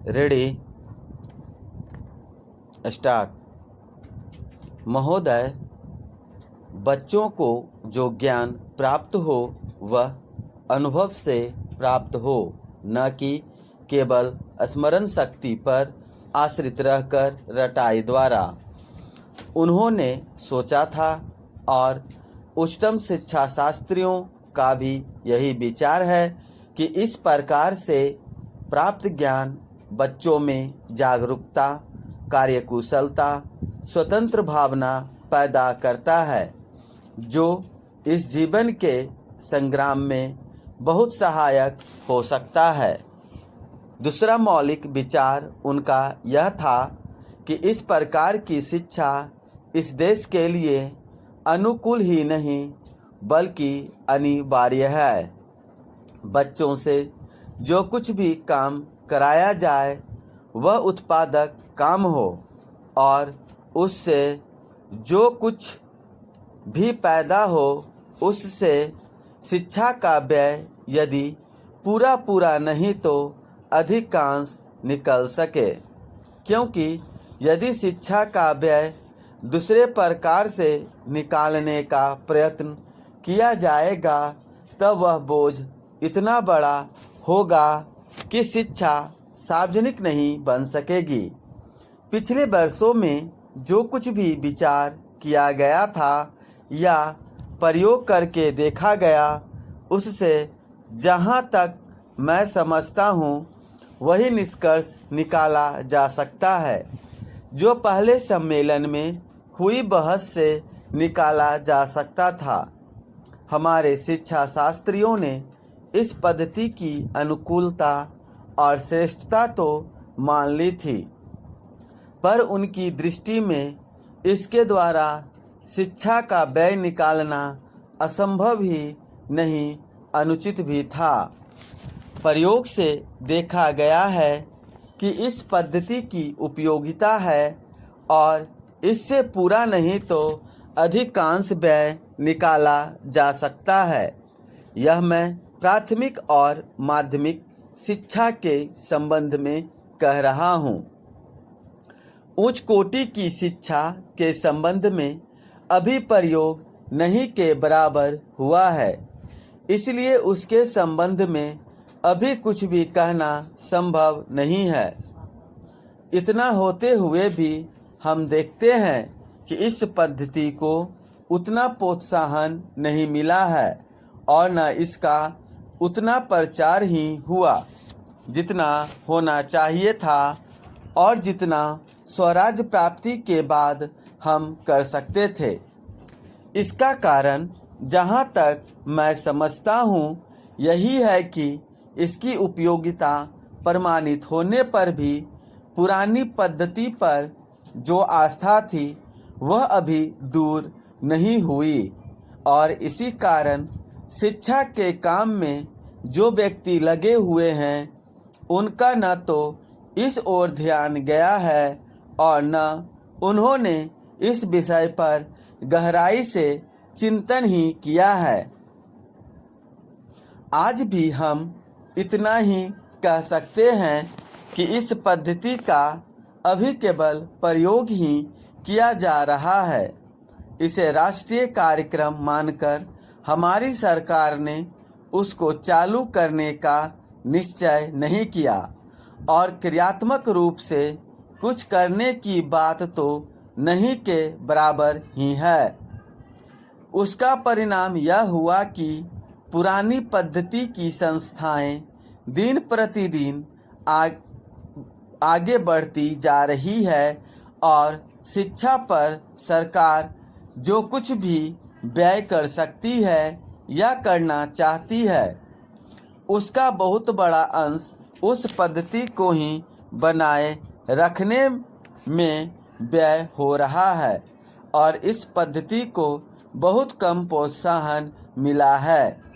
Ready start. महोदय, बच्चों को जो ज्ञान प्राप्त हो वह अनुभव से प्राप्त हो, न कि केवल स्मरण शक्ति पर आश्रित रहकर रटाई द्वारा। उन्होंने सोचा था और उच्चतम शिक्षा शास्त्रियों का भी यही विचार है कि इस प्रकार से प्राप्त ज्ञान बच्चों में जागरूकता, कार्यकुशलता, स्वतंत्र भावना पैदा करता है, जो इस जीवन के संग्राम में बहुत सहायक हो सकता है। दूसरा मौलिक विचार उनका यह था कि इस प्रकार की शिक्षा इस देश के लिए अनुकूल ही नहीं बल्कि अनिवार्य है। बच्चों से जो कुछ भी काम कराया जाए वह उत्पादक काम हो और उससे जो कुछ भी पैदा हो उससे शिक्षा का व्यय यदि पूरा नहीं तो अधिकांश निकल सके, क्योंकि यदि शिक्षा का व्यय दूसरे प्रकार से निकालने का प्रयत्न किया जाएगा तब वह बोझ इतना बड़ा होगा कि शिक्षा सार्वजनिक नहीं बन सकेगी। पिछले वर्षों में जो कुछ भी विचार किया गया था या प्रयोग करके देखा गया, उससे जहाँ तक मैं समझता हूँ वही निष्कर्ष निकाला जा सकता है जो पहले सम्मेलन में हुई बहस से निकाला जा सकता था। हमारे शिक्षा शास्त्रियों ने इस पद्धति की अनुकूलता और श्रेष्ठता तो मान ली थी, पर उनकी दृष्टि में इसके द्वारा शिक्षा का व्यय निकालना असंभव ही नहीं, अनुचित भी था। प्रयोग से देखा गया है कि इस पद्धति की उपयोगिता है और इससे पूरा नहीं तो अधिकांश व्यय निकाला जा सकता है। यह मैं प्राथमिक और माध्यमिक शिक्षा के संबंध में कह रहा हूँ। उच्च कोटि की शिक्षा के संबंध में अभी प्रयोग नहीं के बराबर हुआ है, इसलिए उसके संबंध में अभी कुछ भी कहना संभव नहीं है। इतना होते हुए भी हम देखते हैं कि इस पद्धति को उतना प्रोत्साहन नहीं मिला है और न इसका उतना प्रचार ही हुआ जितना होना चाहिए था और जितना स्वराज्य प्राप्ति के बाद हम कर सकते थे। इसका कारण जहाँ तक मैं समझता हूँ यही है कि इसकी उपयोगिता प्रमाणित होने पर भी पुरानी पद्धति पर जो आस्था थी वह अभी दूर नहीं हुई और इसी कारण शिक्षा के काम में जो व्यक्ति लगे हुए हैं उनका न तो इस ओर ध्यान गया है और न उन्होंने इस विषय पर गहराई से चिंतन ही किया है। आज भी हम इतना ही कह सकते हैं कि इस पद्धति का अभी केवल प्रयोग ही किया जा रहा है। इसे राष्ट्रीय कार्यक्रम मानकर हमारी सरकार ने उसको चालू करने का निश्चय नहीं किया और क्रियात्मक रूप से कुछ करने की बात तो नहीं के बराबर ही है। उसका परिणाम यह हुआ कि पुरानी पद्धति की संस्थाएं दिन प्रतिदिन आगे बढ़ती जा रही है और शिक्षा पर सरकार जो कुछ भी व्यय कर सकती है या करना चाहती है उसका बहुत बड़ा अंश उस पद्धति को ही बनाए रखने में व्यय हो रहा है और इस पद्धति को बहुत कम प्रोत्साहन मिला है।